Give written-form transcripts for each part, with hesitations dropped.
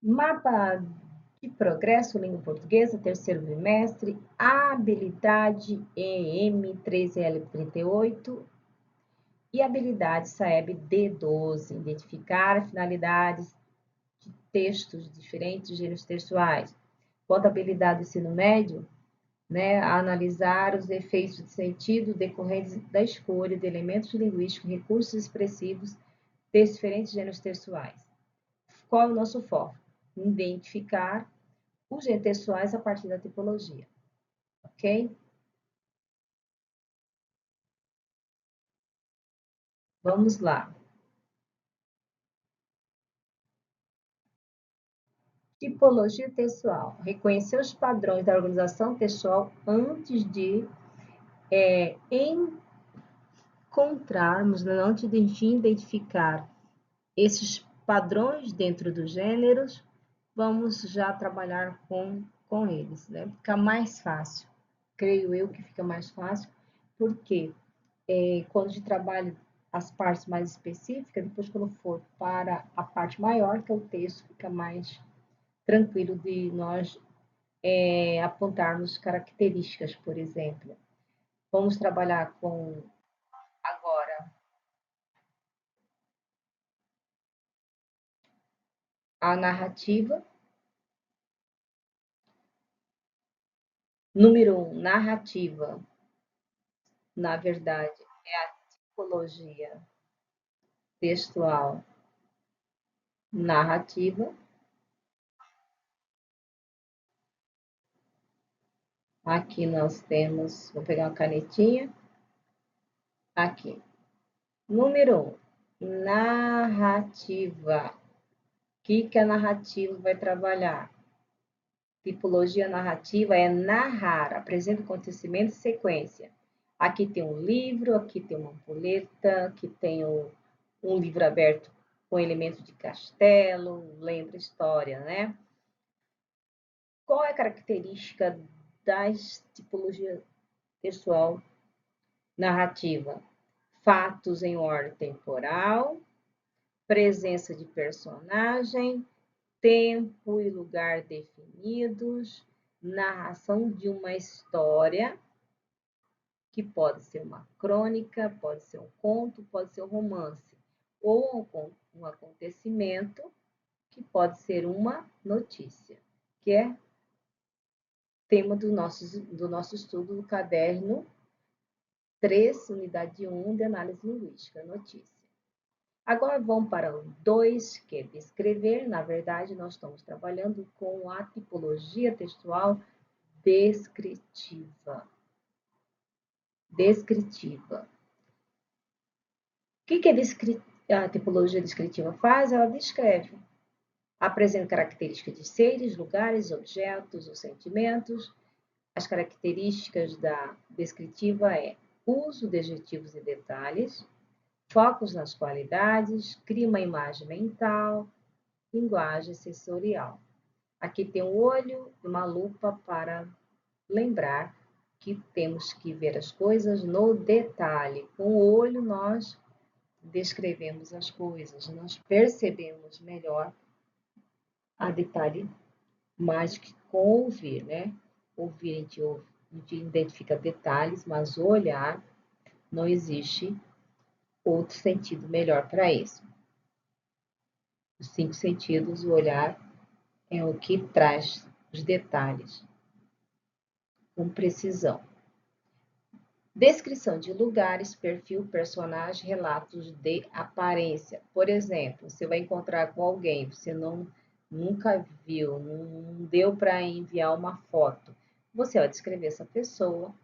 Mapa de progresso, língua portuguesa, terceiro bimestre, habilidade EM13L38 e habilidade SAEB D12, identificar finalidades de textos de diferentes gêneros textuais. Quanto à habilidade do ensino médio, analisar os efeitos de sentido decorrentes da escolha de elementos linguísticos, recursos expressivos de diferentes gêneros textuais. Qual é o nosso foco? Identificar os gêneros textuais a partir da tipologia, ok? Vamos lá. Tipologia textual. Reconhecer os padrões da organização textual antes de antes de identificar esses padrões dentro dos gêneros, vamos já trabalhar com eles, né? Fica mais fácil. Creio eu que fica mais fácil, porque quando a gente trabalha as partes mais específicas, depois quando for para a parte maior, que é o texto, fica mais tranquilo de nós apontarmos características, por exemplo. Vamos trabalhar com agora a narrativa. Número 1, narrativa. Na verdade, é a tipologia textual narrativa. Aqui nós temos, vou pegar uma canetinha. Aqui. Número 1, narrativa. O que a narrativa vai trabalhar? Tipologia narrativa é narrar, apresenta acontecimento e sequência. Aqui tem um livro, aqui tem uma ampulheta, aqui tem um livro aberto com elementos de castelo, lembra história, né? Qual é a característica das tipologias textual narrativa? Fatos em ordem temporal, presença de personagem, tempo e lugar definidos, narração de uma história, que pode ser uma crônica, pode ser um conto, pode ser um romance, ou um acontecimento, que pode ser uma notícia, que é tema do nosso estudo do caderno 3, unidade 1 de análise linguística, notícia. Agora vamos para o 2, que é descrever. Na verdade, nós estamos trabalhando com a tipologia textual descritiva. Descritiva. O que a tipologia descritiva faz? Ela descreve. Apresenta características de seres, lugares, objetos ou sentimentos. As características da descritiva é uso de adjetivos e detalhes, focos nas qualidades, cria uma imagem mental, linguagem sensorial. Aqui tem um olho e uma lupa para lembrar que temos que ver as coisas no detalhe. Com o olho nós descrevemos as coisas, nós percebemos melhor a detalhe mais que com ouvir, né? Ouvir a gente identifica detalhes, mas olhar não existe outro sentido melhor para isso. Os 5 sentidos, o olhar é o que traz os detalhes com precisão. Descrição de lugares, perfil, personagem, relatos de aparência. Por exemplo, você vai encontrar com alguém, você nunca viu, não deu para enviar uma foto. Você vai descrever essa pessoa.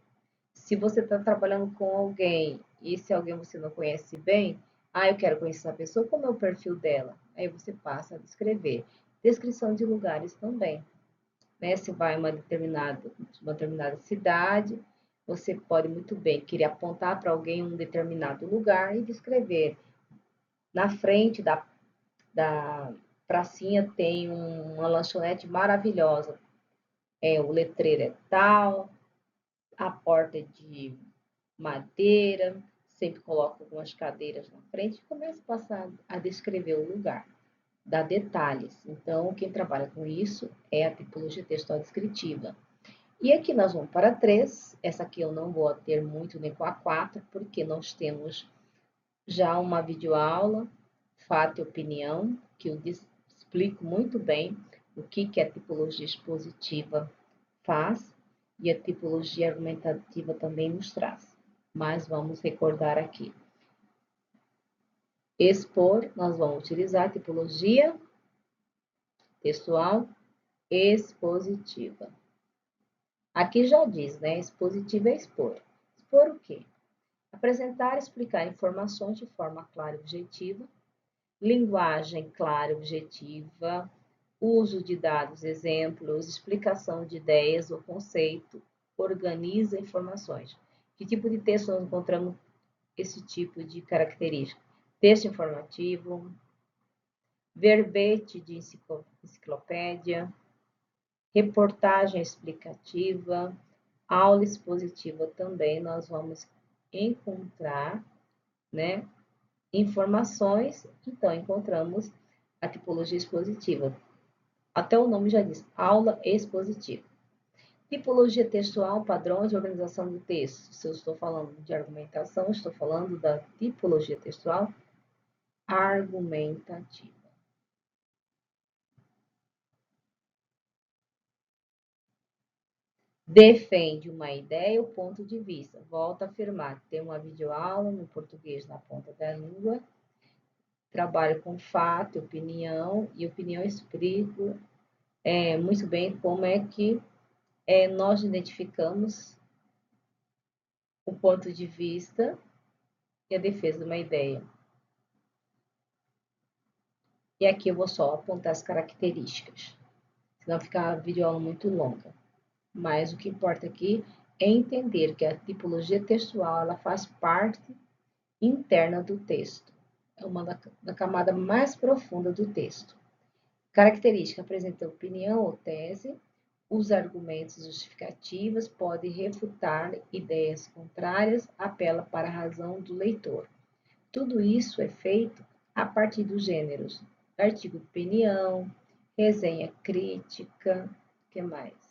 Se você está trabalhando com alguém e se alguém você não conhece bem, eu quero conhecer essa pessoa, como é o perfil dela? Aí você passa a descrever. Descrição de lugares também. Né? Se vai em uma determinada cidade, você pode muito bem querer apontar para alguém um determinado lugar e descrever. Na frente da pracinha tem uma lanchonete maravilhosa. O letreiro é tal, a porta é de madeira, sempre coloco algumas cadeiras na frente e começo a passar a descrever o lugar. dá detalhes. Então, quem trabalha com isso é a tipologia textual descritiva. E aqui nós vamos para 3. Essa aqui eu não vou ter muito nem com a 4, porque nós temos já uma videoaula, fato e opinião, que eu explico muito bem o que a tipologia expositiva faz e a tipologia argumentativa também nos traz. Mas vamos recordar aqui. Expor, nós vamos utilizar a tipologia textual expositiva. Aqui já diz, né? Expositiva é expor. Expor o quê? Apresentar e explicar informações de forma clara e objetiva, linguagem clara e objetiva, uso de dados, exemplos, explicação de ideias ou conceito, organiza informações. Que tipo de texto nós encontramos esse tipo de característica? Texto informativo, verbete de enciclopédia, reportagem explicativa, aula expositiva também nós vamos encontrar, né, informações, então encontramos a tipologia expositiva. Até o nome já diz, aula expositiva. Tipologia textual, padrões de organização do texto. Se eu estou falando de argumentação, estou falando da tipologia textual argumentativa. Defende uma ideia ou ponto de vista. Volto a afirmar, tem uma videoaula no português na ponta da língua. Trabalho com fato, opinião, e opinião explico muito bem como é que nós identificamos o ponto de vista e a defesa de uma ideia. E aqui eu vou só apontar as características, senão fica a videoaula muito longa. Mas o que importa aqui é entender que a tipologia textual ela faz parte interna do texto. É uma da camada mais profunda do texto. Característica: apresenta opinião ou tese, usa argumentos justificativos, pode refutar ideias contrárias, apela para a razão do leitor. Tudo isso é feito a partir dos gêneros: artigo de opinião, resenha crítica, que mais?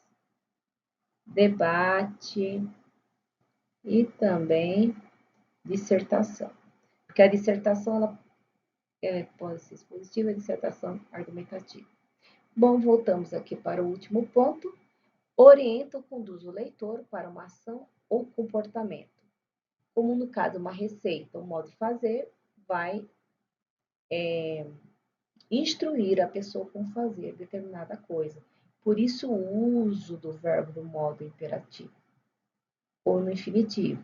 Debate e também dissertação. Porque a dissertação ela pode ser expositiva, a dissertação argumentativa. Bom, voltamos aqui para o último ponto. Orienta ou conduz o leitor para uma ação ou comportamento. Como no caso, uma receita, um modo de fazer, vai instruir a pessoa como fazer determinada coisa. Por isso, o uso do verbo do modo imperativo ou no infinitivo.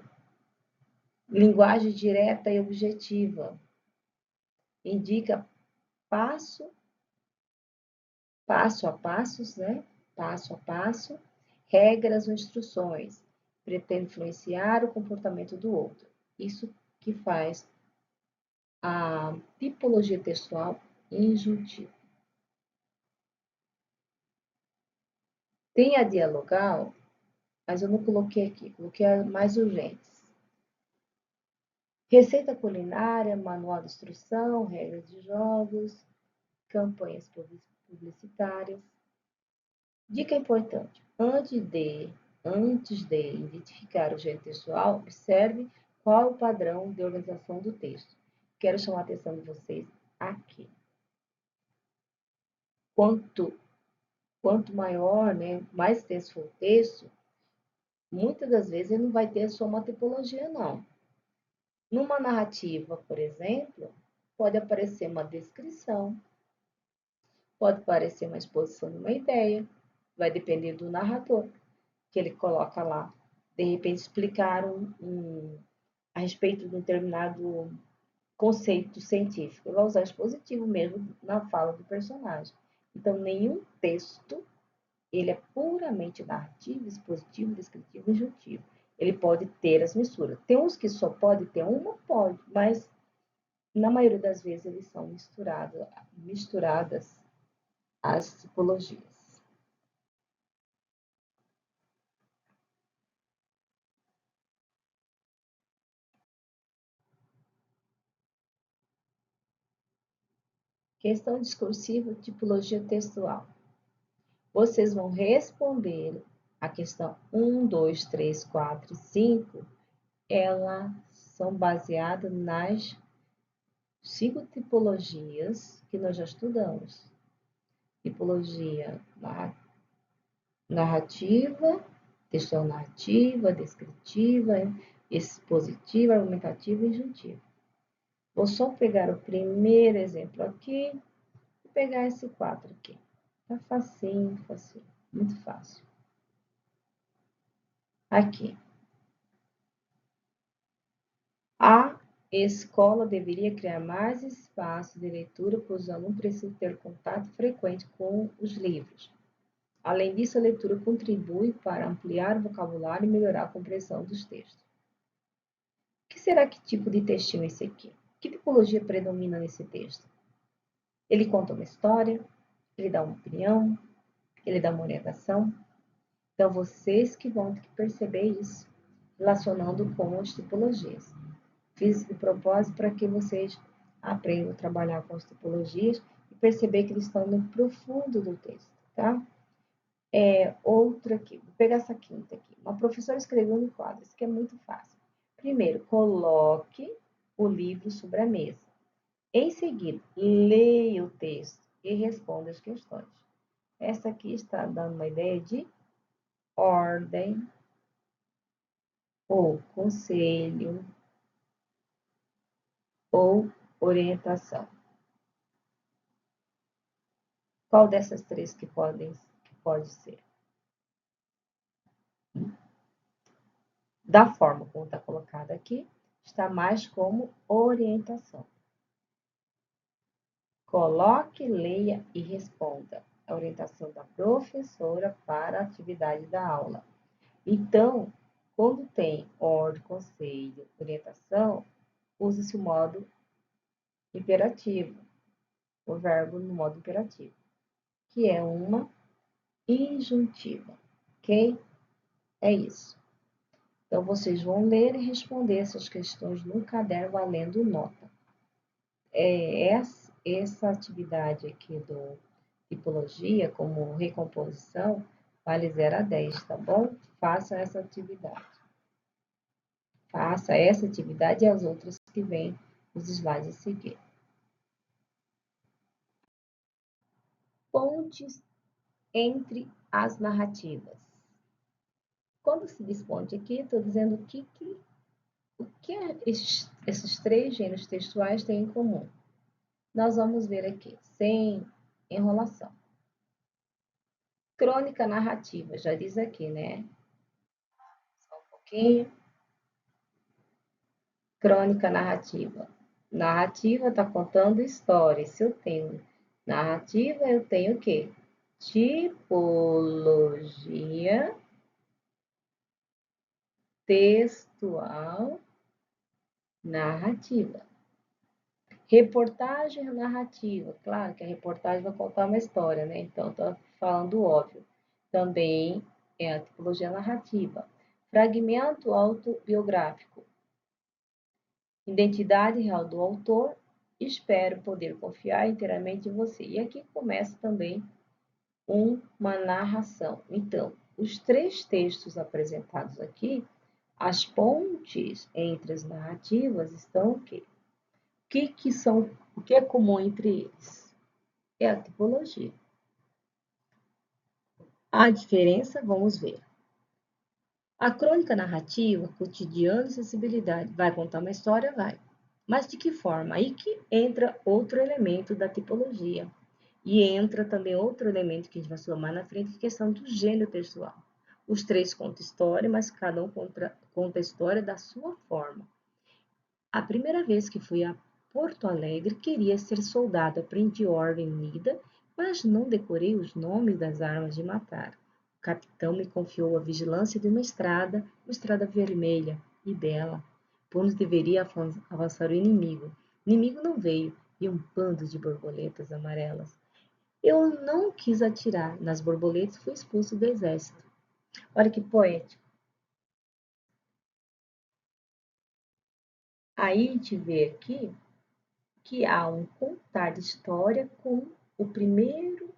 Linguagem direta e objetiva. Indica passo a passos, né? Passo a passo, regras ou instruções. Pretende influenciar o comportamento do outro. Isso que faz a tipologia textual injuntiva. Tem a dialogal, mas eu não coloquei aqui, coloquei as mais urgentes. Receita culinária, manual de instrução, regras de jogos, campanhas publicitárias. Dica importante: antes de identificar o gênero textual, observe qual é o padrão de organização do texto. Quero chamar a atenção de vocês aqui. Quanto maior, né, mais extenso for o texto, muitas das vezes ele não vai ter só uma tipologia, não. Numa narrativa, por exemplo, pode aparecer uma descrição, pode aparecer uma exposição de uma ideia, vai depender do narrador, que ele coloca lá. De repente, explicar a respeito de um determinado conceito científico. Ele vai usar expositivo mesmo na fala do personagem. Então, nenhum texto ele é puramente narrativo, expositivo, descritivo e injuntivo. Ele pode ter as misturas. Tem uns que só pode ter uma, pode, mas na maioria das vezes eles são misturadas as tipologias. Questão discursiva, tipologia textual. Vocês vão responder a questão 1, 2, 3, 4 e 5. Elas são baseadas nas 5 tipologias que nós já estudamos. Tipologia narrativa, textual narrativa, descritiva, expositiva, argumentativa e injuntiva. Vou só pegar o primeiro exemplo aqui e pegar esse 4 aqui. Tá facinho, facinho, muito fácil. Aqui. A escola deveria criar mais espaço de leitura, pois os alunos precisam ter contato frequente com os livros. Além disso, a leitura contribui para ampliar o vocabulário e melhorar a compreensão dos textos. O que será que tipo de textinho é esse aqui? Que tipologia predomina nesse texto? Ele conta uma história, ele dá uma opinião, ele dá uma orientação. Então, vocês que vão ter que perceber isso, relacionando com as tipologias. Fiz de propósito para que vocês aprendam a trabalhar com as tipologias e perceber que eles estão no profundo do texto, tá? Outra aqui, vou pegar essa quinta aqui. Uma professora escreveu no quadro, isso aqui é muito fácil. Primeiro, coloque o livro sobre a mesa. Em seguida, leia o texto e responda as questões. Essa aqui está dando uma ideia de ordem ou conselho ou orientação. Qual dessas três que pode ser? Da forma como está colocada aqui, está mais como orientação. Coloque, leia e responda. A orientação da professora para a atividade da aula. Então, quando tem ordem, conselho, orientação, usa-se o modo imperativo, o verbo no modo imperativo, que é uma injuntiva, ok? É isso. Então, vocês vão ler e responder essas questões no caderno valendo nota. Essa atividade aqui do tipologia, como recomposição, vale 0 a 10, tá bom? Faça essa atividade. Faça essa atividade e as outras que vêm nos slides a seguir. Pontes entre as narrativas. Quando se diz ponte aqui, estou dizendo o que esses três gêneros textuais têm em comum. Nós vamos ver aqui, sem enrolação. Crônica narrativa, já diz aqui, né? Só um pouquinho. Crônica narrativa. Narrativa está contando história. Se eu tenho narrativa, eu tenho o quê? Tipologia textual narrativa. Reportagem narrativa. Claro que a reportagem vai contar uma história, né? Então, estou falando óbvio. Também é a tipologia narrativa. Fragmento autobiográfico. Identidade real do autor. Espero poder confiar inteiramente em você. E aqui começa também uma narração. Então, os três textos apresentados aqui, as pontes entre as narrativas estão o quê? O que é comum entre eles? É a tipologia. A diferença, vamos ver. A crônica narrativa, cotidiano e sensibilidade, vai contar uma história? Vai. Mas de que forma? Aí que entra outro elemento da tipologia. E entra também outro elemento que a gente vai somar na frente, que é a questão do gênero textual. Os três contam história, mas cada um conta a história da sua forma. A primeira vez que fui a Porto Alegre, queria ser soldado, aprendi ordem unida, mas não decorei os nomes das armas de matar. O capitão me confiou a vigilância de uma estrada vermelha e bela, por onde deveria avançar o inimigo. O inimigo não veio, e um bando de borboletas amarelas. Eu não quis atirar nas borboletas e fui expulso do exército. Olha que poético. Aí a gente vê aqui que há um contar de história com o primeiro,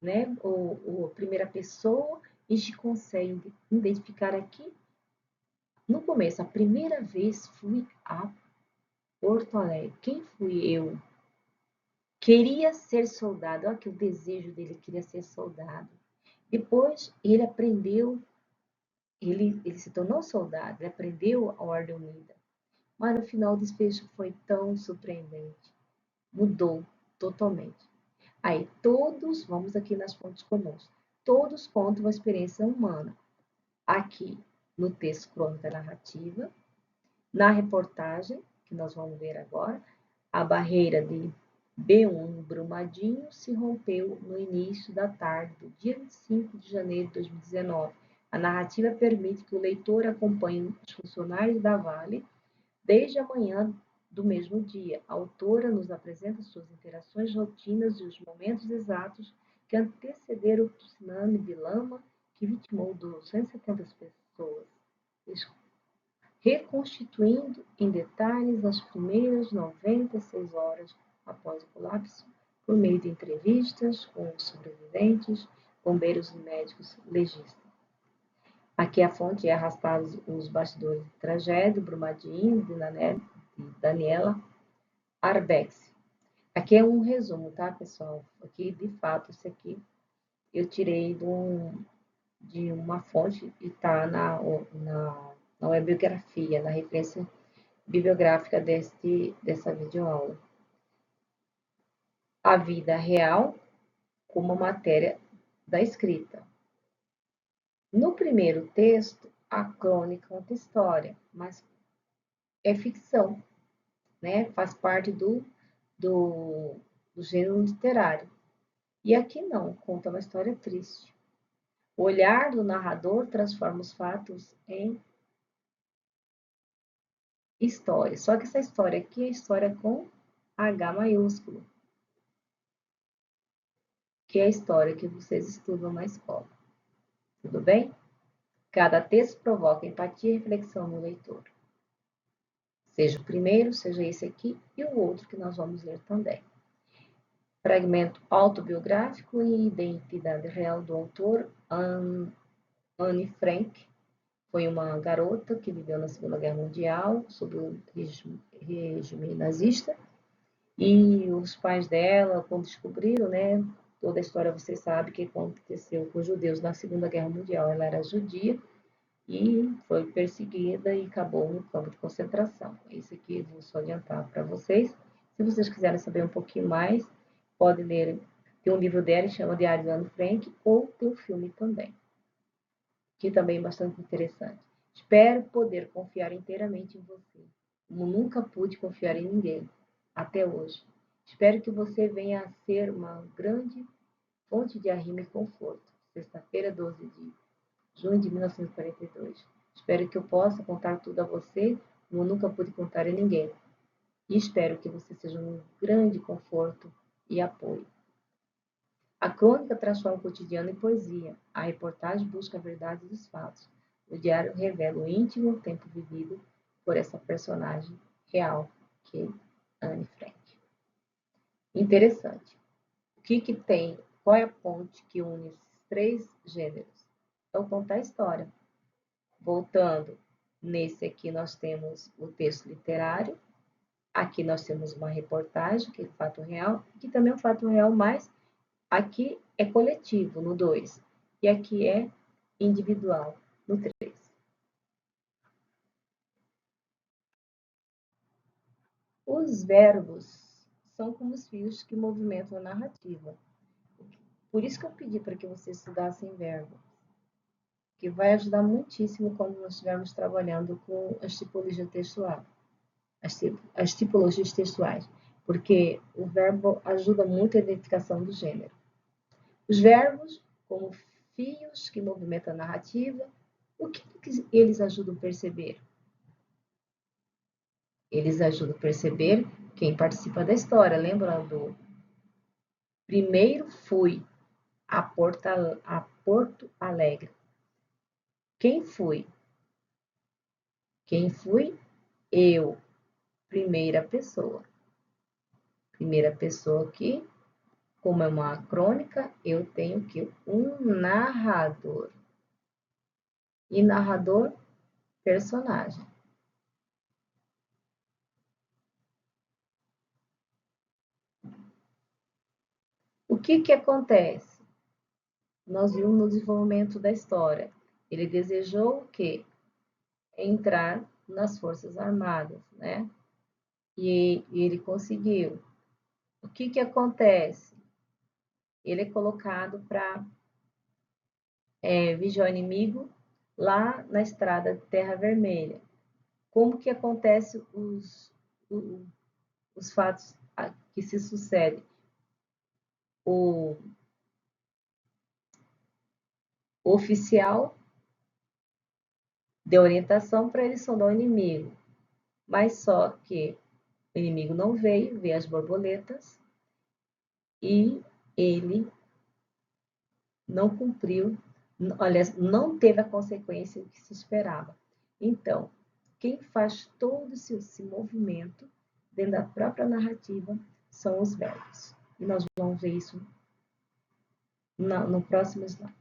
né, a primeira pessoa, e a gente consegue identificar aqui, no começo, a primeira vez fui a Porto Alegre. Quem fui eu? Queria ser soldado. Olha que o desejo dele queria ser soldado. Depois ele aprendeu, ele se tornou soldado, ele aprendeu a Ordem Unida. Mas no final o desfecho foi tão surpreendente. Mudou totalmente. Aí todos, vamos aqui nas fontes comuns, todos contam uma experiência humana. Aqui no texto crônica narrativa, na reportagem, que nós vamos ver agora, a barreira de B1 Brumadinho se rompeu no início da tarde do dia 25 de janeiro de 2019. A narrativa permite que o leitor acompanhe os funcionários da Vale desde a manhã do mesmo dia. A autora nos apresenta suas interações, rotinas e os momentos exatos que antecederam o tsunami de lama que vitimou 270 pessoas, reconstituindo em detalhes as primeiras 96 horas após o colapso, por meio de entrevistas com os sobreviventes, bombeiros e médicos legistas. Aqui a fonte é arrastar os bastidores de tragédia, Brumadinho, de Daniela Arbex. Aqui é um resumo, tá, pessoal? Aqui, de fato, isso aqui eu tirei de uma fonte e está na webbiografia, na referência bibliográfica dessa videoaula. A vida real como matéria da escrita. No primeiro texto, a crônica conta história, mas é ficção, né? Faz parte do gênero literário. E aqui não, conta uma história triste. O olhar do narrador transforma os fatos em história. Só que essa história aqui é história com H maiúsculo, que é a história que vocês estudam na escola. Tudo bem? Cada texto provoca empatia e reflexão no leitor. Seja o primeiro, seja esse aqui e o outro que nós vamos ler também. Fragmento autobiográfico e identidade real do autor, Anne Frank. Foi uma garota que viveu na Segunda Guerra Mundial, sob o regime nazista. E os pais dela, quando descobriram, né, toda a história vocês sabem que aconteceu com os judeus na Segunda Guerra Mundial. Ela era judia e foi perseguida e acabou no campo de concentração. Isso aqui eu vou só adiantar para vocês. Se vocês quiserem saber um pouquinho mais, podem ler. Tem um livro dela que chama Diário de Anne Frank, ou tem um filme também, que também é bastante interessante. Espero poder confiar inteiramente em você, como nunca pude confiar em ninguém, até hoje. Espero que você venha a ser uma grande fonte de arrimo e conforto. Sexta-feira, 12 de junho de 1942. Espero que eu possa contar tudo a você, como nunca pude contar a ninguém. E espero que você seja um grande conforto e apoio. A crônica transforma o cotidiano em poesia. A reportagem busca a verdade dos fatos. O diário revela o íntimo tempo vivido por essa personagem real, que é Anne Frank. Interessante. O que tem? Qual é a ponte que une esses três gêneros? É o contar a história. Voltando, nesse aqui nós temos o texto literário, aqui nós temos uma reportagem, que é fato real, que também é um fato real, mas aqui é coletivo, no 2, e aqui é individual, no 3. Os verbos são como os fios que movimentam a narrativa. Por isso que eu pedi para que vocês estudassem verbo, que vai ajudar muitíssimo quando nós estivermos trabalhando com as tipologias textuais. As tipologias textuais, porque o verbo ajuda muito a identificação do gênero. Os verbos, como fios que movimentam a narrativa, o que eles ajudam a perceber? Eles ajudam a perceber quem participa da história. Lembra do primeiro fui a Porto Alegre. Quem fui? Quem fui? Eu, primeira pessoa. Primeira pessoa aqui, como é uma crônica, eu tenho que um narrador. E narrador, personagem. O que acontece? Nós vimos no desenvolvimento da história. Ele desejou o quê? Entrar nas Forças Armadas, né? E ele conseguiu. O que acontece? Ele é colocado para vigiar o inimigo lá na estrada de Terra Vermelha. Como que acontece os fatos que se sucedem? O oficial deu orientação para ele sondar o inimigo, mas só que o inimigo não veio as borboletas e ele não cumpriu, aliás, não teve a consequência que se esperava. Então, quem faz todo esse movimento dentro da própria narrativa são os verbos. E nós vamos ver isso no próximo slide.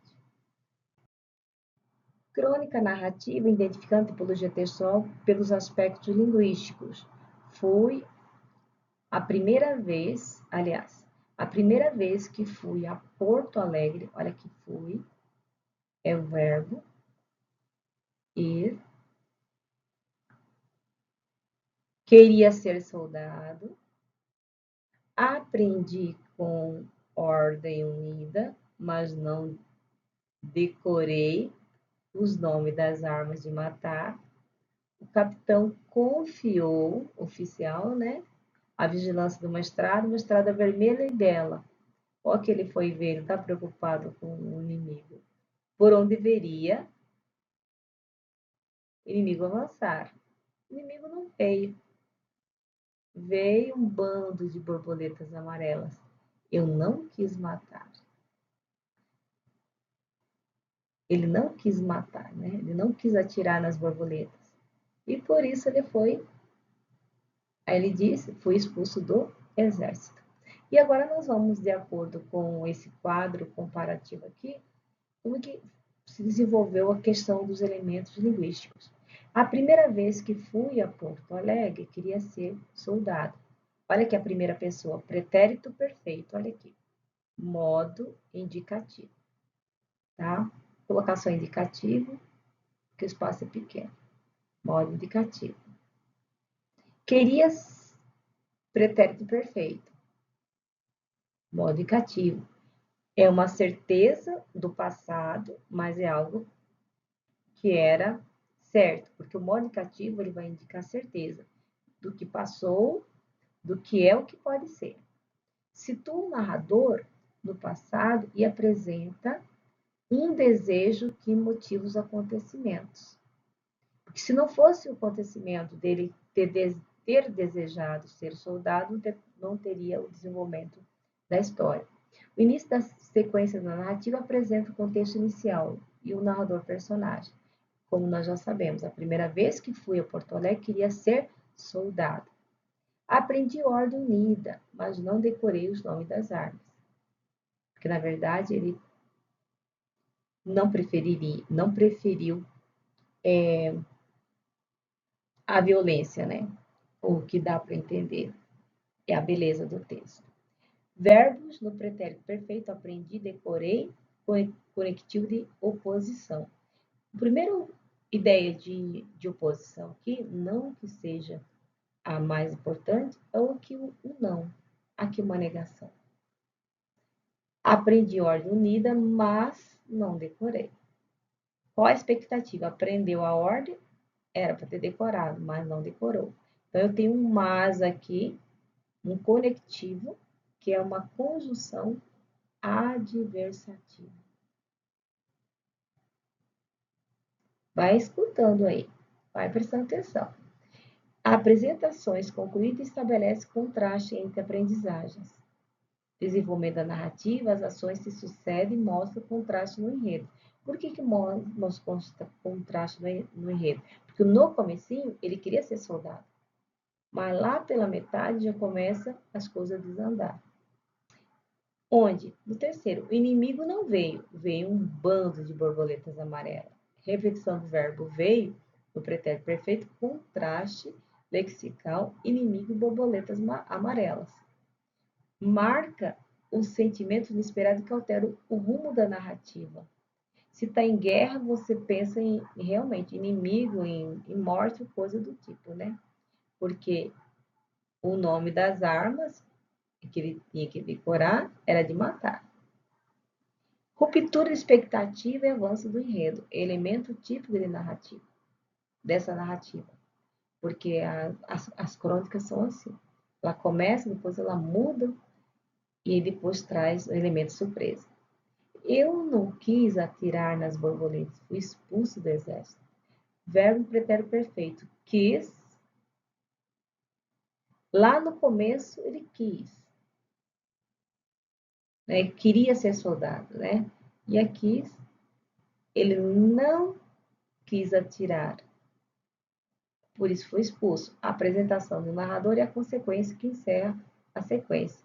Crônica narrativa identificando a tipologia textual pelos aspectos linguísticos. Foi a primeira vez, aliás, a primeira vez que fui a Porto Alegre, olha que fui, é o verbo ir. Queria ser soldado. Aprendi com ordem unida, mas não decorei os nomes das armas de matar. O capitão confiou, oficial, né, a vigilância de uma estrada vermelha e bela. Ó que ele foi ver, ele está preocupado com o inimigo. Por onde deveria o inimigo avançar. O inimigo não veio. Veio um bando de borboletas amarelas. Eu não quis matar. Ele não quis matar, né? Ele não quis atirar nas borboletas. E por isso ele foi, aí ele disse, foi expulso do exército. E agora nós vamos, de acordo com esse quadro comparativo aqui, como que se desenvolveu a questão dos elementos linguísticos. A primeira vez que fui a Porto Alegre, queria ser soldado. Olha aqui a primeira pessoa, pretérito perfeito, olha aqui. Modo indicativo, tá? Colocação indicativo, que o espaço é pequeno. Modo indicativo. Queria pretérito perfeito. Modo indicativo. É uma certeza do passado, mas é algo que era certo, porque o modo indicativo ele vai indicar certeza do que passou, do que é o que pode ser. Situa o narrador no passado e apresenta um desejo que motiva os acontecimentos. Porque se não fosse o acontecimento dele ter desejado ser soldado, não teria o desenvolvimento da história. O início da sequência da narrativa apresenta o contexto inicial e o narrador personagem. Como nós já sabemos, a primeira vez que fui a Porto Alegre queria ser soldado. Aprendi ordem unida, mas não decorei os nomes das armas. Porque, na verdade, ele não preferiu a violência, né? O que dá para entender é a beleza do texto. Verbos no pretérito perfeito, aprendi, decorei, conectivo de oposição. A primeira ideia de oposição aqui, não que seja a mais importante, é o que o não, aqui uma negação. Aprendi ordem unida, mas não decorei. Qual a expectativa? Aprendeu a ordem, era para ter decorado, mas não decorou. Então, eu tenho um mas aqui, um conectivo, que é uma conjunção adversativa. Vai escutando aí, vai prestando atenção. Apresentações concluídas estabelece contraste entre aprendizagens. Desenvolvimento da narrativa, as ações se sucedem e mostram contraste no enredo. Por que mostra contraste no enredo? Porque no comecinho ele queria ser soldado. Mas lá pela metade já começa as coisas a desandar. Onde? No terceiro, o inimigo não veio, veio um bando de borboletas amarelas. Repetição do verbo veio, no pretérito perfeito, contraste lexical, inimigo e borboletas amarelas. Marca o sentimento inesperado que altera o rumo da narrativa. Se está em guerra, você pensa em realmente inimigo, em morte, coisa do tipo, né? Porque o nome das armas que ele tinha que decorar era de matar. Ruptura de expectativa e avanço do enredo, elemento típico dessa narrativa. Porque as crônicas são assim. Ela começa, depois ela muda e depois traz o elemento surpresa. Eu não quis atirar nas borboletas, fui expulso do exército. Verbo pretérito perfeito. Quis. Lá no começo ele quis. Né? Queria ser soldado, né? E aqui ele não quis atirar. Por isso foi expulso. A apresentação do narrador e a consequência que encerra a sequência.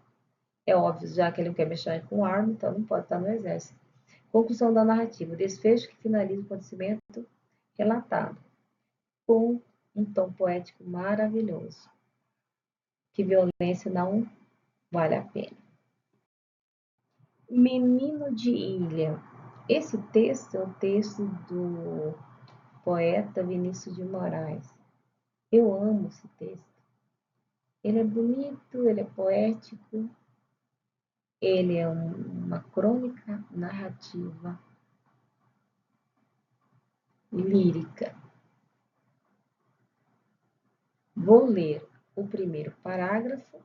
É óbvio, já que ele não quer mexer com arma, então não pode estar no exército. Conclusão da narrativa. Desfecho que finaliza o acontecimento relatado. Com um tom poético maravilhoso. Que violência não vale a pena. Menino de Ilha. Esse texto é o texto do poeta Vinícius de Moraes. Eu amo esse texto. Ele é bonito, ele é poético, ele é uma crônica narrativa lírica. Vou ler o primeiro parágrafo,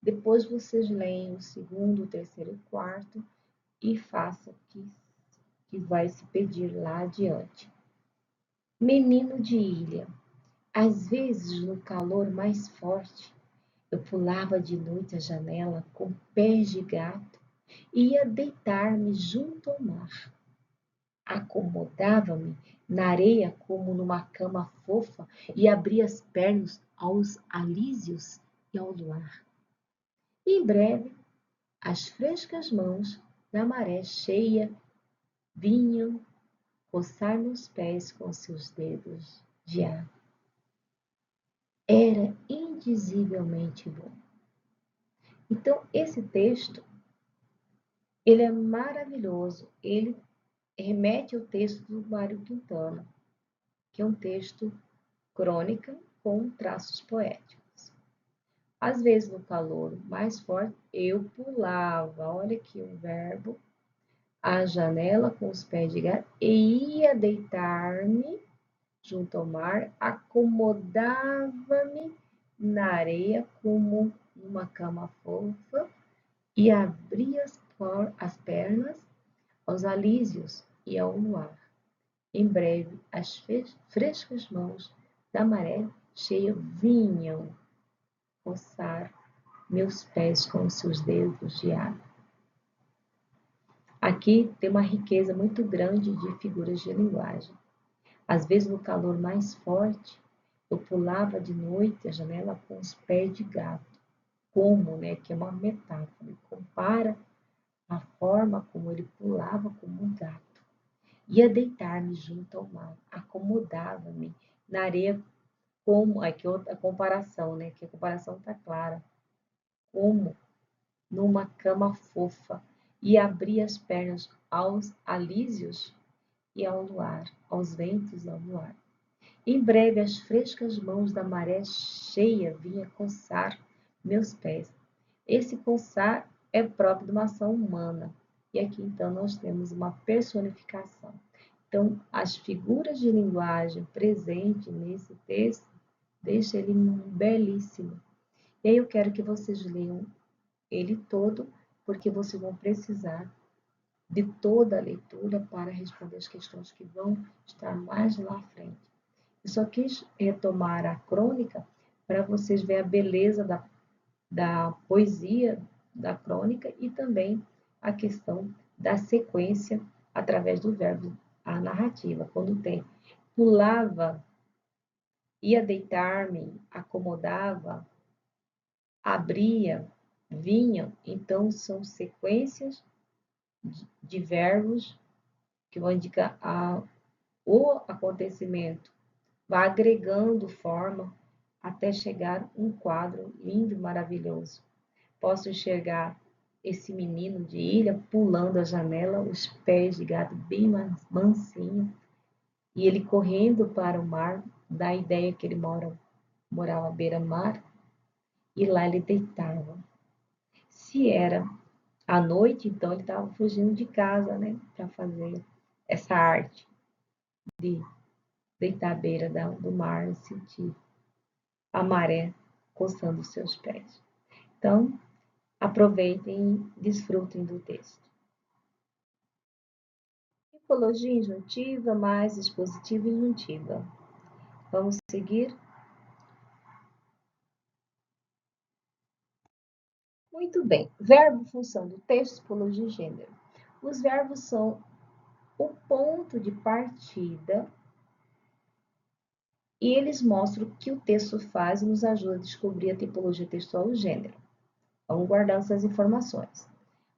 depois vocês leem o segundo, o terceiro e o quarto e façam o que vai se pedir lá adiante. Menino de ilha, às vezes no calor mais forte, eu pulava de noite à janela com pés de gato e ia deitar-me junto ao mar. Acomodava-me na areia como numa cama fofa e abria as pernas aos alísios e ao luar. E em breve, as frescas mãos da maré cheia vinham roçar meus pés com seus dedos de água. Era indizivelmente bom. Então, esse texto, ele é maravilhoso. Ele remete ao texto do Mário Quintana, que é um texto crônica com traços poéticos. Às vezes, no calor mais forte, eu pulava, olha aqui o verbo, a janela com os pés de gato e ia deitar-me junto ao mar, acomodava-me na areia como uma cama fofa e abria as pernas aos alísios e ao luar. Em breve, as frescas mãos da maré cheia vinham roçar meus pés com seus dedos de água. Aqui tem uma riqueza muito grande de figuras de linguagem. Às vezes, no calor mais forte, eu pulava de noite a janela com os pés de gato. Como, né? Que é uma metáfora. Ele compara a forma como ele pulava como um gato. Ia deitar-me junto ao mar, acomodava-me na areia como, aqui outra comparação, né? Que a comparação tá clara. Como numa cama fofa e abria as pernas aos alísios e ao luar, aos ventos e ao luar. Em breve as frescas mãos da maré cheia vinha coçar meus pés. Esse coçar é próprio de uma ação humana. E aqui então nós temos uma personificação. Então, as figuras de linguagem presentes nesse texto deixam ele belíssimo. E aí eu quero que vocês leiam ele todo, porque vocês vão precisar de toda a leitura para responder as questões que vão estar mais lá à frente. Eu só quis retomar a crônica para vocês verem a beleza da poesia da crônica e também a questão da sequência através do verbo, a narrativa, quando tem pulava ia deitar-me, acomodava, abria, vinham. Então, são sequências de verbos que vão indicar o acontecimento, vai agregando forma até chegar um quadro lindo, maravilhoso. Posso enxergar esse menino de ilha pulando a janela, os pés de gato bem mansinho, e ele correndo para o mar, dá a ideia que ele morava à beira-mar, e lá ele deitava. Se era à noite, então ele estava fugindo de casa, né, para fazer essa arte de deitar à beira do mar e sentir a maré coçando os seus pés. Então, aproveitem e desfrutem do texto. Tipologia injuntiva mais dispositiva injuntiva. Vamos seguir? Muito bem. Verbo, função do texto, tipologia e gênero. Os verbos são o ponto de partida e eles mostram o que o texto faz e nos ajuda a descobrir a tipologia textual e o gênero. Vamos guardar essas informações.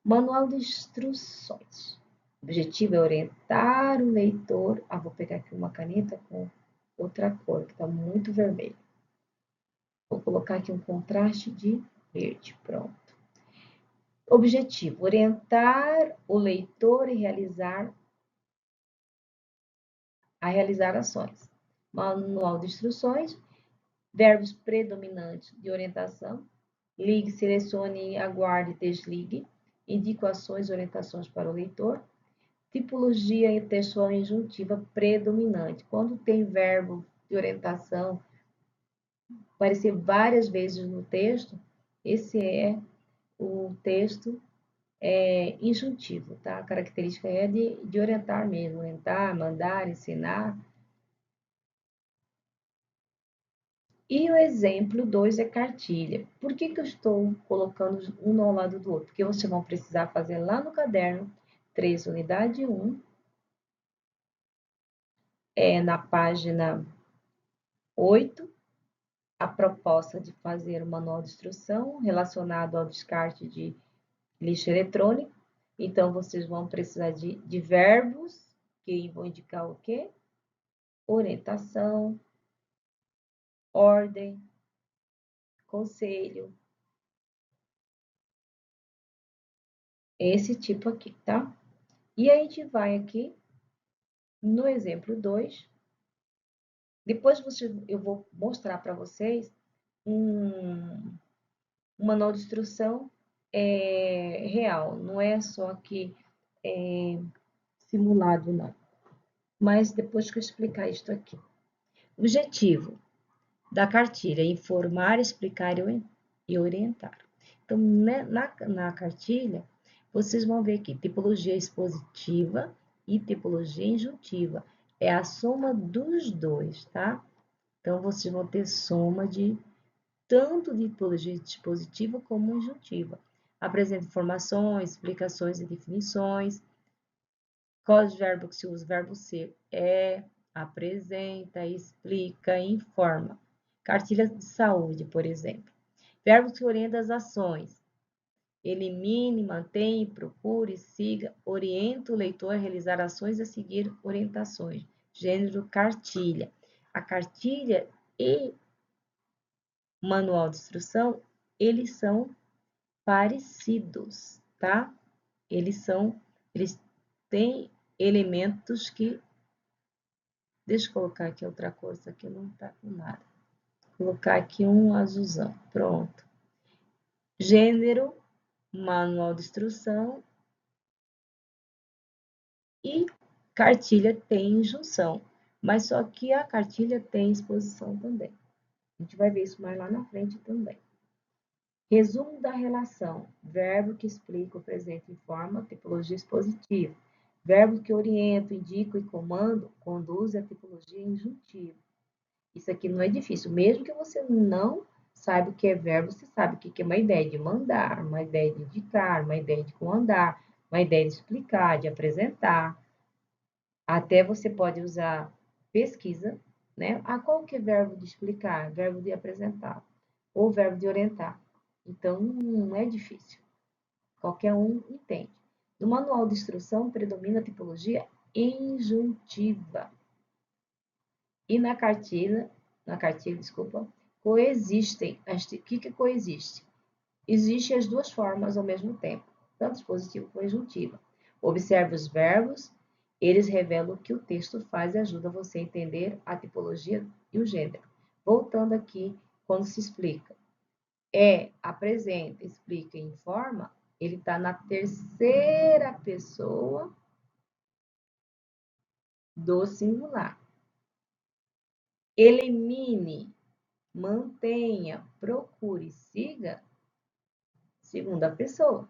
Manual de instruções. O objetivo é orientar o leitor. Vou pegar aqui uma caneta com outra cor, que está muito vermelho. Vou colocar aqui um contraste de verde. Pronto. Objetivo: orientar o leitor a realizar ações. Manual de instruções. Verbos predominantes de orientação. Ligue, selecione, aguarde, desligue. Indico ações e orientações para o leitor. Tipologia textual injuntiva predominante. Quando tem verbo de orientação aparecer várias vezes no texto, esse é o texto injuntivo, tá? A característica é de orientar mesmo, orientar, mandar, ensinar. E o exemplo 2 é cartilha. Por que eu estou colocando um ao lado do outro? Porque vocês vão precisar fazer lá no caderno 3, unidade 1, na página 8, a proposta de fazer o manual de instrução relacionado ao descarte de lixo eletrônico. Então, vocês vão precisar de verbos que vão indicar o quê? Orientação, ordem, conselho. Esse tipo aqui, tá? E a gente vai aqui no exemplo 2. Depois eu vou mostrar para vocês um manual de instrução real. Não é só aqui simulado, não. Mas depois que eu explicar isso aqui. Objetivo da cartilha: informar, explicar e orientar. Então, na cartilha, vocês vão ver aqui tipologia expositiva e tipologia injuntiva. É a soma dos dois, tá? Então, vocês vão ter soma de tanto de tipologia expositiva como injuntiva. Apresenta informações, explicações e definições. Qual verbo que se usa? Verbo ser. Apresenta, explica, informa. Cartilha de saúde, por exemplo. Verbos que orientam as ações. Elimine, mantenha, procure, siga, orienta o leitor a realizar ações e a seguir orientações. Gênero cartilha. A cartilha e manual de instrução, eles são parecidos, tá? Eles têm elementos que... Deixa eu colocar aqui outra coisa, aqui não tá com nada. Vou colocar aqui um azulzão, pronto. Gênero, manual de instrução e cartilha tem injunção, mas só que a cartilha tem exposição também. A gente vai ver isso mais lá na frente também. Resumo da relação: verbo que explica o presente em forma, tipologia expositiva. Verbo que orienta, indica e comando, conduz a tipologia injuntiva. Isso aqui não é difícil. Mesmo que você não saiba o que é verbo, você sabe o que é uma ideia de mandar, uma ideia de indicar, uma ideia de comandar, uma ideia de explicar, de apresentar. Até você pode usar pesquisa né? Qual que é verbo de explicar? Verbo de apresentar. Ou verbo de orientar. Então, não é difícil. Qualquer um entende. No manual de instrução, predomina a tipologia injuntiva. E na cartilha, desculpa, coexistem. O que coexiste? Existem as duas formas ao mesmo tempo, tanto expositivo como injuntiva. Observe os verbos, eles revelam o que o texto faz e ajuda você a entender a tipologia e o gênero. Voltando aqui, quando se explica. Apresenta, explica e informa, ele está na terceira pessoa do singular. Elimine, mantenha, procure, siga, segunda pessoa.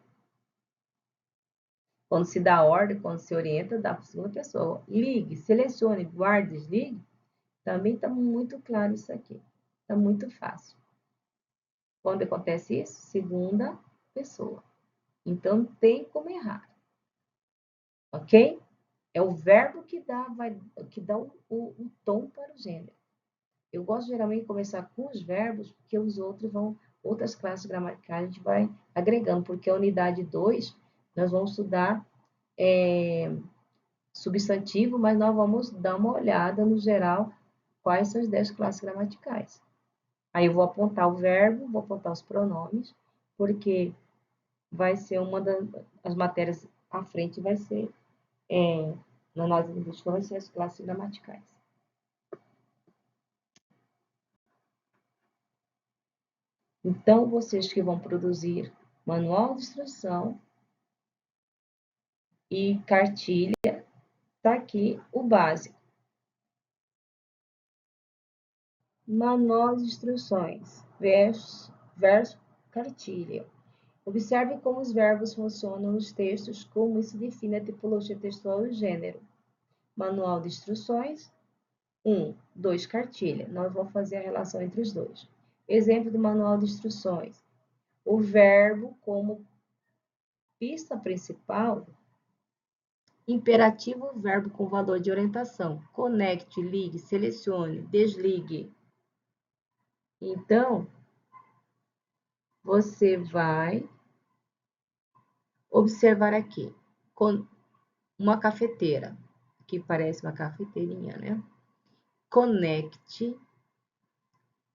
Quando se dá ordem, quando se orienta, dá para a segunda pessoa. Ligue, selecione, guarde, desligue. Também está muito claro isso aqui. Está muito fácil. Quando acontece isso? Segunda pessoa. Então, não tem como errar. Ok? É o verbo que dá o tom para o gênero. Eu gosto geralmente de começar com os verbos, porque os outros outras classes gramaticais a gente vai agregando, porque a unidade 2 nós vamos estudar substantivo, mas nós vamos dar uma olhada no geral quais são as 10 classes gramaticais. Aí eu vou apontar o verbo, vou apontar os pronomes, porque vai ser uma das matérias à frente, vai ser na análise linguística, vai ser as classes gramaticais. Então, vocês que vão produzir manual de instrução e cartilha, está aqui o básico. Manual de instruções, verso, cartilha. Observe como os verbos funcionam nos textos, como se define a tipologia textual e o gênero. Manual de instruções, 1, 2, cartilha. Nós vamos fazer a relação entre os dois. Exemplo do manual de instruções. O verbo como pista principal, imperativo, verbo com valor de orientação. Conecte, ligue, selecione, desligue. Então, você vai observar aqui, com uma cafeteira, que parece uma cafeteirinha, né? Conecte,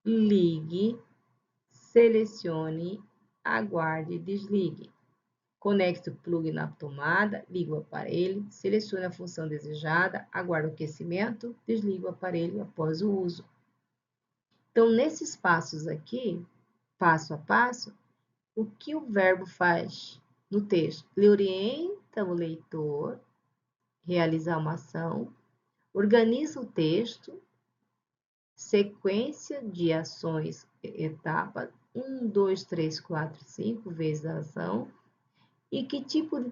ligue, selecione, aguarde e desligue. Conecte o plug na tomada, ligue o aparelho, selecione a função desejada, aguarde o aquecimento, desligue o aparelho após o uso. Então, nesses passos aqui, passo a passo, o que o verbo faz no texto? Ele orienta o leitor a realizar uma ação, organiza o texto, sequência de ações, etapa 1, 2, 3, 4, 5 vezes a ação. E que tipo de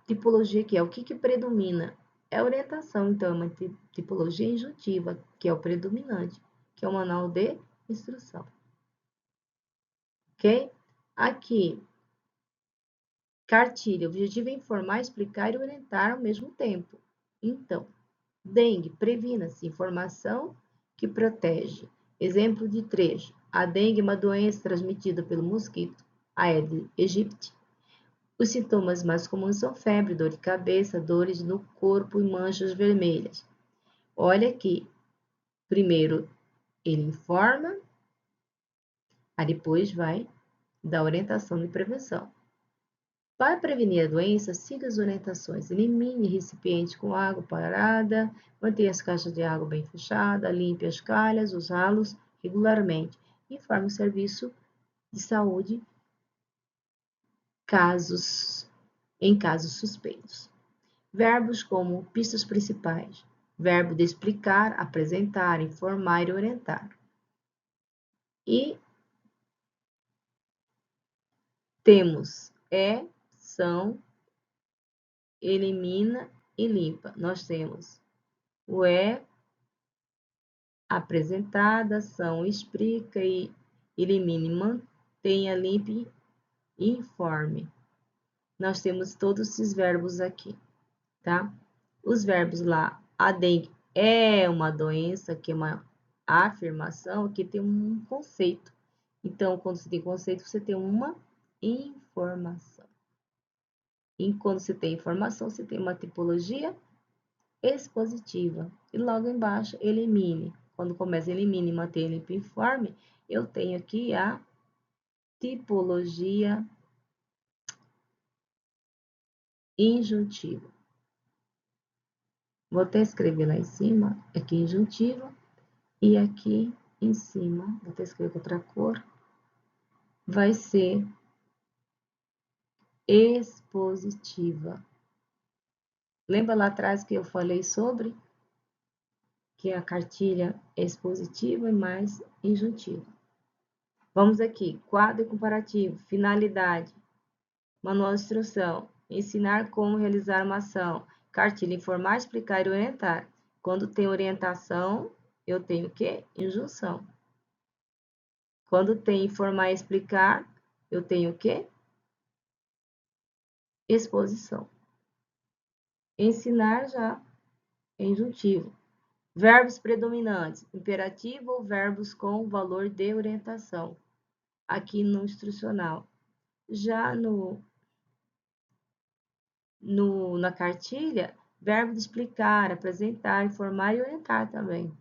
tipologia que é? O que predomina? É a orientação, então é uma tipologia injuntiva, que é o predominante, que é o manual de instrução. Ok? Aqui, cartilha. O objetivo é informar, explicar e orientar ao mesmo tempo. Então, dengue, previna-se, informação que protege. Exemplo de trecho. A dengue é uma doença transmitida pelo mosquito Aedes aegypti. Os sintomas mais comuns são febre, dor de cabeça, dores no corpo e manchas vermelhas. Olha aqui, primeiro ele informa, aí depois vai dar orientação de prevenção. Para prevenir a doença, siga as orientações. Elimine recipientes com água parada, mantenha as caixas de água bem fechadas, limpe as calhas, os ralos regularmente. Informe o serviço de saúde em casos suspeitos. Verbos como pistas principais. Verbo de explicar, apresentar, informar e orientar. E temos são, elimina e limpa. Nós temos o apresentada, ação, explica e elimine, mantenha, limpe e informe. Nós temos todos esses verbos aqui, tá? Os verbos lá, a dengue é uma doença que é uma A afirmação aqui tem um conceito. Então, quando você tem conceito, você tem uma informação. E quando você tem informação, você tem uma tipologia expositiva. E logo embaixo, elimine. Quando começa elimine e mantém limpo e informe, eu tenho aqui a tipologia injuntiva. Vou até escrever lá em cima, aqui injuntiva, e aqui em cima, vou até escrever com outra cor, vai ser expositiva. Lembra lá atrás que eu falei sobre que a cartilha é expositiva e mais injuntiva. Vamos aqui, quadro comparativo, finalidade, manual de instrução, ensinar como realizar uma ação, cartilha, informar, explicar e orientar. Quando tem orientação, eu tenho o quê? Injunção. Quando tem informar e explicar, eu tenho o quê? Exposição. Ensinar já é injuntivo. Verbos predominantes, imperativo ou verbos com valor de orientação, aqui no instrucional. Já na cartilha, verbo de explicar, apresentar, informar e orientar também.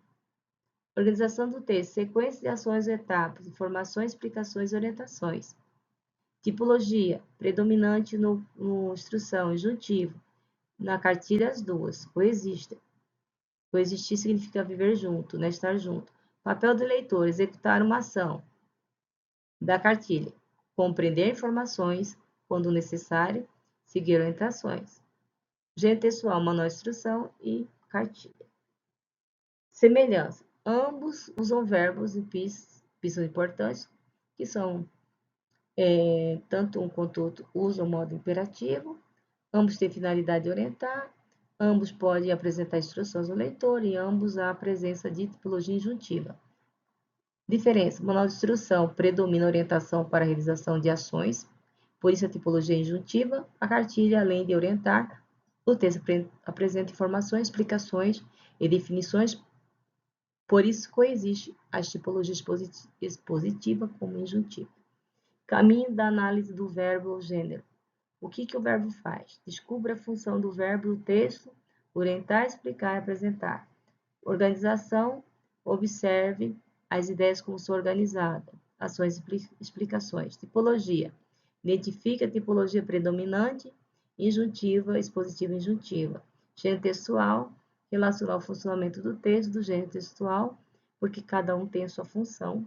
Organização do texto, sequência de ações ou etapas, informações, explicações e orientações. Tipologia, predominante no instrução, injuntivo. Na cartilha, as duas, coexistem. Coexistir significa viver junto, né? Estar junto. Papel do leitor, executar uma ação. Da cartilha, compreender informações, quando necessário, seguir orientações. Gênero textual, manual de instrução e cartilha. Semelhança. Ambos usam verbos e pistas importantes, que são, tanto um quanto outro usam o modo imperativo, ambos têm finalidade de orientar, ambos podem apresentar instruções ao leitor e ambos há a presença de tipologia injuntiva. Diferença. Manual de instrução predomina a orientação para a realização de ações, por isso a tipologia injuntiva. A cartilha, além de orientar, o texto apresenta informações, explicações e definições, por isso coexiste as tipologias expositiva como injuntiva. Caminho da análise do verbo ou gênero. O que o verbo faz? Descubra a função do verbo no texto, orientar, explicar e apresentar. Organização, observe as ideias como são organizadas. Ações e explicações. Tipologia. Identifica a tipologia predominante, injuntiva, expositiva e injuntiva. Gênero textual. Relacionar o funcionamento do texto do gênero textual, porque cada um tem a sua função.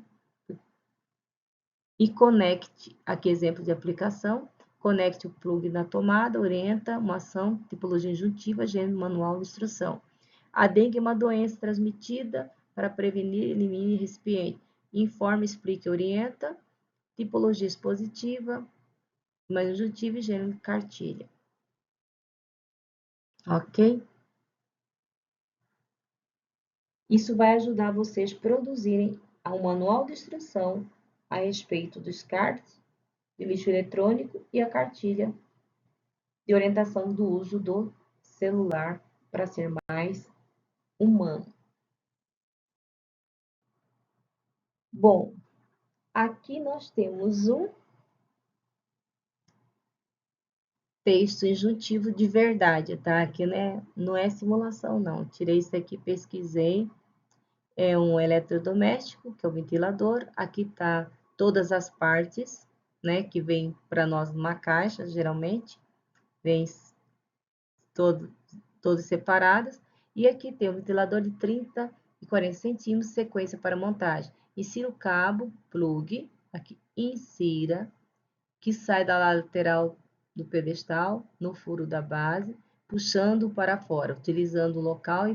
E conecte, aqui exemplo de aplicação, conecte o plug na tomada, orienta uma ação, tipologia injuntiva, gênero manual de instrução. A dengue é uma doença transmitida para prevenir, elimine recipiente. Informa, explica e orienta. Tipologia expositiva, mais injuntiva e gênero cartilha. Ok? Isso vai ajudar vocês a produzirem um manual de instrução a respeito dos cards, de lixo eletrônico e a cartilha de orientação do uso do celular para ser mais humano. Bom, aqui nós temos um texto injuntivo de verdade, tá? Aqui não é simulação, não. Tirei isso aqui, pesquisei. É um eletrodoméstico, que é o ventilador. Aqui tá todas as partes, né? Que vem para nós numa caixa, geralmente. Vem todas separadas. E aqui tem um ventilador de 30 e 40 centímetros, sequência para montagem. Insira o cabo, plug, aqui, insira, que sai da lateral do pedestal, no furo da base, puxando para fora, utilizando o local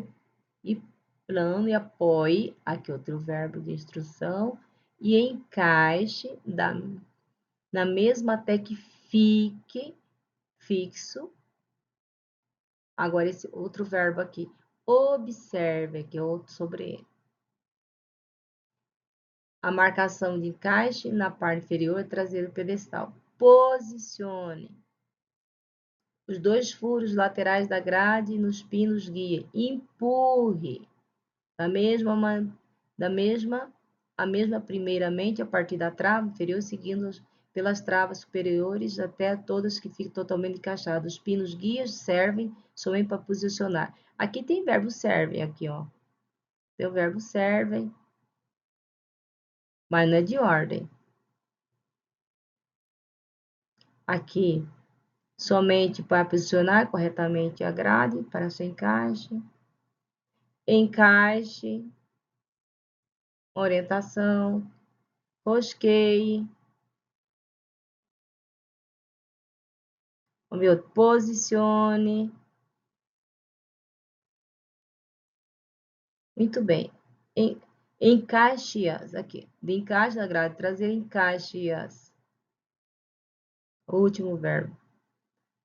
e plano e apoie, aqui outro verbo de instrução, e encaixe na mesma até que fique fixo. Agora, esse outro verbo aqui, observe, que é outro sobre ele. A marcação de encaixe na parte inferior traseira do pedestal. Posicione os dois furos laterais da grade nos pinos guia. Empurre da mesma a mesma primeiramente a partir da trava inferior, seguindo pelas travas superiores até todas que ficam totalmente encaixadas. Os pinos guias servem somente para posicionar. Aqui tem verbo servem, aqui, ó. Tem o verbo servem, mas não é de ordem. Aqui, somente para posicionar corretamente a grade para seu encaixe. Encaixe, orientação, rosqueie. Vamos ver, posicione. Muito bem. Encaixe-as aqui. De encaixe da grade, trazer encaixe-as. O último verbo.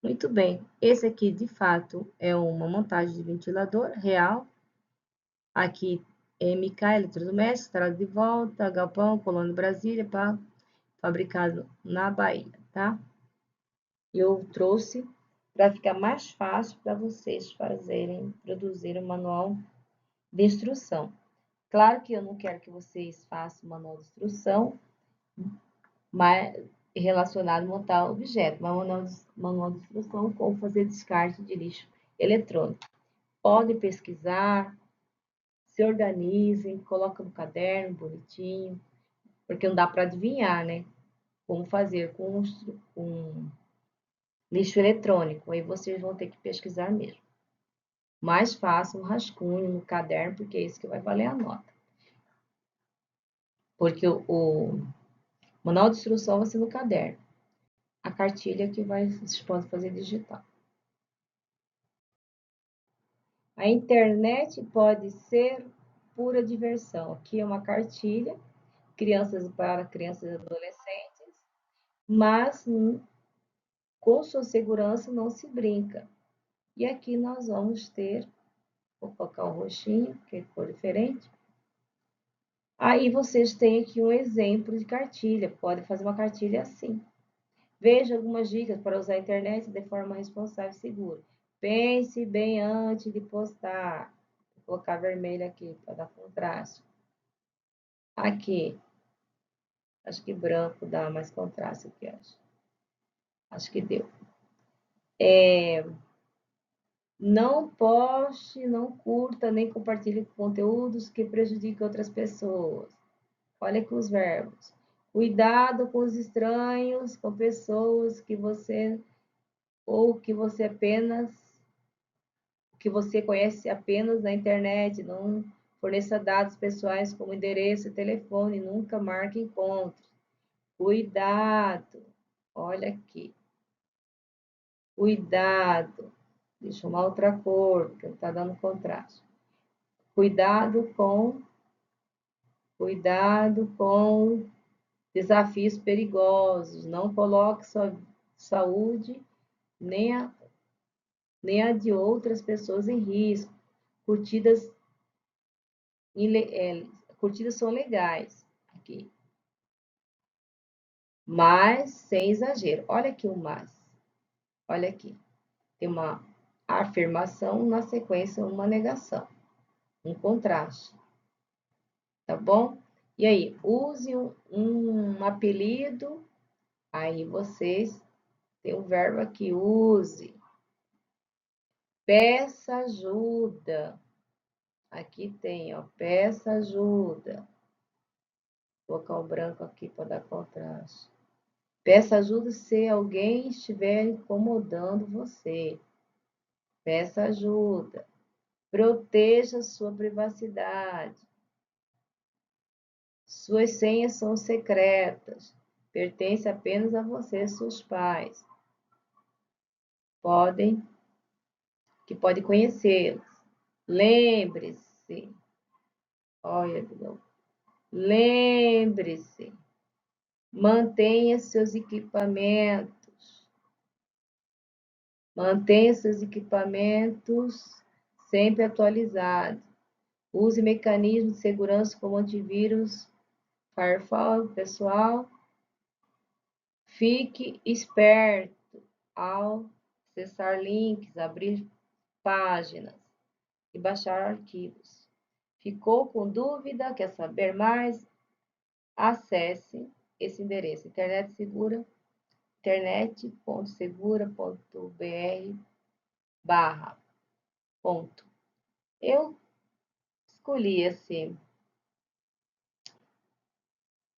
Muito bem. Esse aqui, de fato, é uma montagem de ventilador real. Aqui, MK, eletrodoméstico, estrada de volta, galpão, colônia Brasília, fabricado na Bahia, tá? Eu trouxe para ficar mais fácil para vocês produzir um manual de instrução. Claro que eu não quero que vocês façam manual de instrução, mas relacionado a montar objeto, mas manual de instrução como fazer descarte de lixo eletrônico. Podem pesquisar, se organizem, colocam no caderno bonitinho, porque não dá para adivinhar, né? Como fazer com lixo eletrônico. Aí vocês vão ter que pesquisar mesmo. Mais fácil um rascunho no caderno, porque é isso que vai valer a nota. Porque o manual de instrução vai ser no caderno. A cartilha que vocês podem fazer digital. A internet pode ser pura diversão. Aqui é uma cartilha, para crianças e adolescentes, mas com sua segurança não se brinca. E aqui nós vamos ter, vou colocar um roxinho, que é cor diferente. Aí vocês têm aqui um exemplo de cartilha, pode fazer uma cartilha assim. Veja algumas dicas para usar a internet de forma responsável e segura. Pense bem antes de postar. Vou colocar vermelho aqui para dar contraste. Aqui. Acho que branco dá mais contraste aqui, acho. Acho que deu. Não poste, não curta, nem compartilhe conteúdos que prejudiquem outras pessoas. Olha aqui os verbos. Cuidado com os estranhos, com pessoas que você conhece apenas na internet, não forneça dados pessoais como endereço e telefone, nunca marque encontros. Cuidado, olha aqui. Cuidado, deixa uma outra cor, porque está dando contraste. Cuidado com desafios perigosos. Não coloque sua saúde nem a de outras pessoas em risco. Curtidas são legais aqui, mas sem exagero. Olha aqui o mas. Olha aqui. Tem uma afirmação, na sequência uma negação, um contraste. Tá bom? E aí, use um apelido, aí vocês tem um verbo aqui, use. Peça ajuda. Aqui tem, ó, peça ajuda. Vou colocar o branco aqui para dar contraste. Peça ajuda se alguém estiver incomodando você. Peça ajuda. Proteja sua privacidade. Suas senhas são secretas. Pertence apenas a você e seus pais. Pode conhecê-los. Lembre-se. Olha de novo. Lembre-se. Mantenha seus equipamentos. Mantenha seus equipamentos sempre atualizados. Use mecanismos de segurança como antivírus, firewall, pessoal. Fique esperto ao acessar links, abrir páginas e baixar arquivos. Ficou com dúvida? Quer saber mais? Acesse esse endereço, internet.segura.br/. Eu escolhi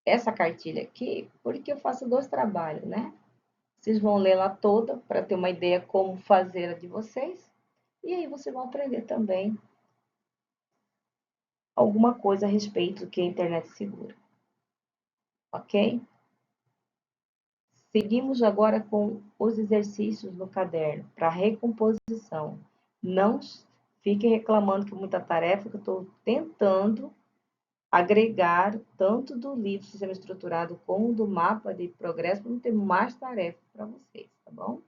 essa cartilha aqui porque eu faço 2 trabalhos, né? Vocês vão ler ela toda para ter uma ideia como fazer a de vocês. E aí vocês vão aprender também alguma coisa a respeito do que é internet segura. Ok? Seguimos agora com os exercícios no caderno para recomposição. Não fique reclamando que é muita tarefa, que eu estou tentando agregar tanto do livro Sistema Estruturado como do mapa de progresso para não ter mais tarefa para vocês, tá bom?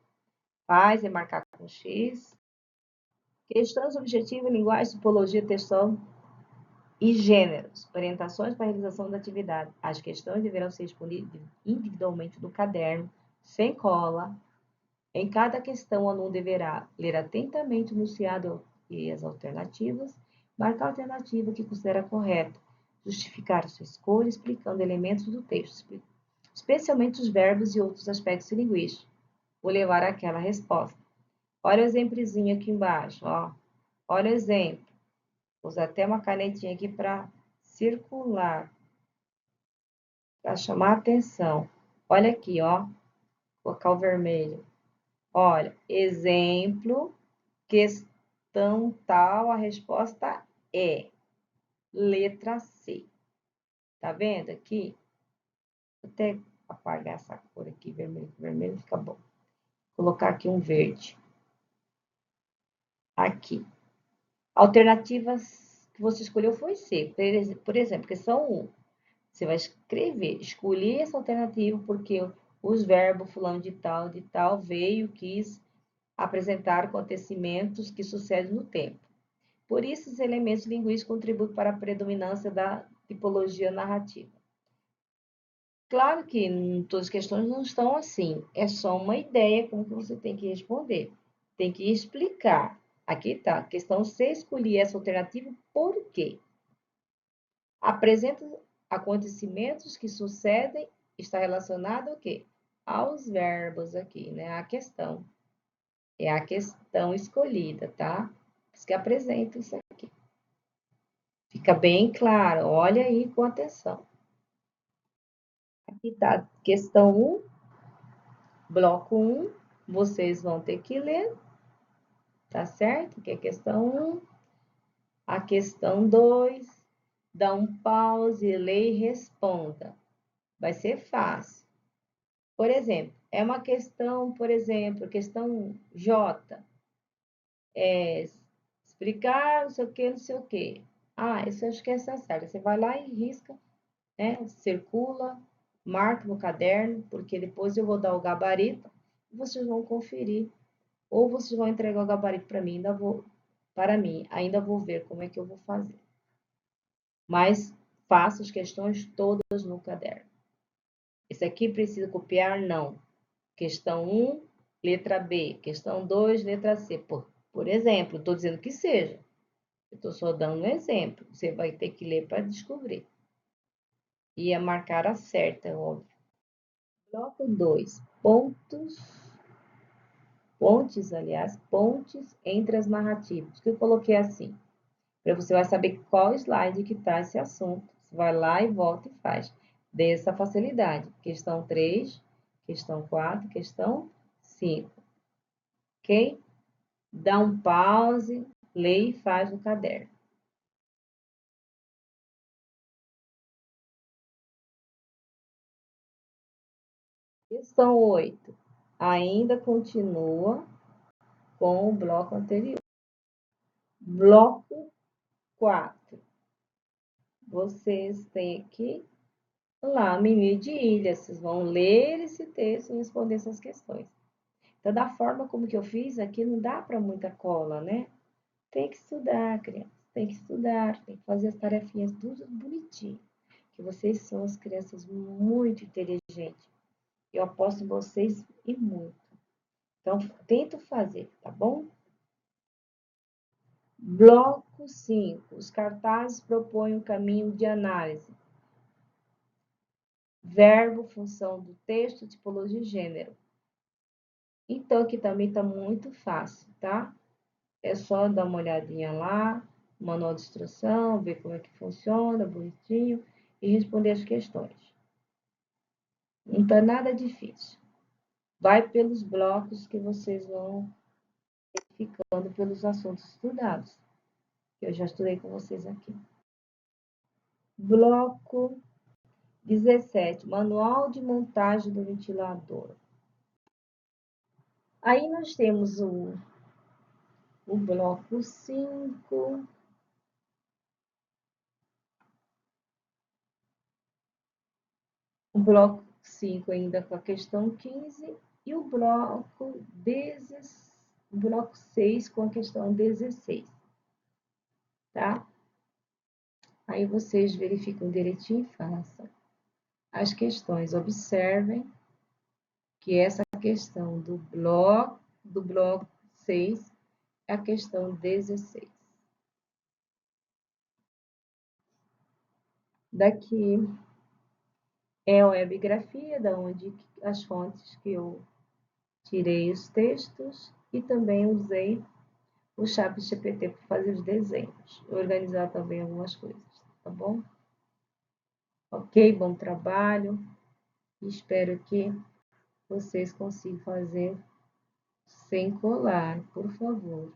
Faz e marcar com X. Questões objetivas, linguagem, tipologia, textão e gêneros. Orientações para a realização da atividade. As questões deverão ser respondidas individualmente no caderno, sem cola. Em cada questão, o aluno deverá ler atentamente o enunciado e as alternativas, marcar a alternativa que considera correta, justificar a sua escolha, explicando elementos do texto, especialmente os verbos e outros aspectos linguísticos. Vou levar àquela resposta. Olha o exemplozinho aqui embaixo, ó. Olha o exemplo. Vou usar até uma canetinha aqui para circular, para chamar a atenção. Olha aqui, ó. Vou colocar o vermelho. Olha, exemplo, questão tal, a resposta é letra C. Tá vendo aqui? Vou até apagar essa cor aqui, vermelho, vermelho fica bom. Vou colocar aqui um verde. Aqui. Alternativas que você escolheu foi C. Por exemplo, questão 1. Você vai escrever, escolhi essa alternativa porque os verbos fulano de tal, veio, quis apresentar acontecimentos que sucedem no tempo. Por isso, os elementos linguísticos contribuem para a predominância da tipologia narrativa. Claro que todas as questões não estão assim, é só uma ideia como que você tem que responder. Tem que explicar. Aqui está, questão C, escolhi essa alternativa por quê? Apresenta acontecimentos que sucedem, está relacionado ao quê? Aos verbos aqui, né? A questão. É a questão escolhida, tá? Por isso que apresenta isso aqui. Fica bem claro, olha aí com atenção. Aqui tá questão 1, bloco 1, vocês vão ter que ler, tá certo? Que é questão 1. A questão 2, dá um pause, lê e responda. Vai ser fácil. Por exemplo, é uma questão, por exemplo, questão J. Explicar não sei o que, não sei o que. Isso eu acho que é essa certa. Você vai lá e risca, né? Circula, marca no caderno, porque depois eu vou dar o gabarito e vocês vão conferir. Ou vocês vão entregar o gabarito para mim, ainda vou ver como é que eu vou fazer. Mas faça as questões todas no caderno. Esse aqui precisa copiar? Não. Questão 1, letra B. Questão 2, letra C. Por exemplo, estou dizendo que seja. Eu estou só dando um exemplo. Você vai ter que ler para descobrir. E a marcar a certa, óbvio. Bloco 2. Pontes entre as narrativas. Que eu coloquei assim. Para você vai saber qual slide que está esse assunto. Você vai lá e volta e faz. Dessa facilidade. Questão 3, questão 4, questão 5. Ok? Dá um pause, lê e faz no caderno. Questão 8. Ainda continua com o bloco anterior. Bloco 4. Vocês têm aqui lá, menu de ilha. Vocês vão ler esse texto e responder essas questões. Então, da forma como que eu fiz aqui, não dá para muita cola, né? Tem que estudar, criança. Tem que estudar, tem que fazer as tarefinhas tudo bonitinho. Que vocês são as crianças muito inteligentes. Eu aposto em vocês e muito. Então, tento fazer, tá bom? Bloco Bloco 5. Os cartazes propõem um caminho de análise. Verbo, função do texto, tipologia e gênero. Então, aqui também está muito fácil, tá? É só dar uma olhadinha lá, manual de instrução, ver como é que funciona, bonitinho, e responder as questões. Não está nada difícil. Vai pelos blocos que vocês vão ficando pelos assuntos estudados, que eu já estudei com vocês aqui. Bloco 17, manual de montagem do ventilador. Aí nós temos o bloco 5, o bloco 5 ainda com a questão 15 e o bloco 6 com a questão 16, tá? Aí vocês verificam direitinho e façam as questões. Observem que essa questão do bloco 6 é a questão 16. Daqui é a webigrafia, da onde as fontes que eu tirei os textos e também usei o ChatGPT para fazer os desenhos, organizar também algumas coisas, tá bom? Ok, bom trabalho. Espero que vocês consigam fazer sem colar, por favor.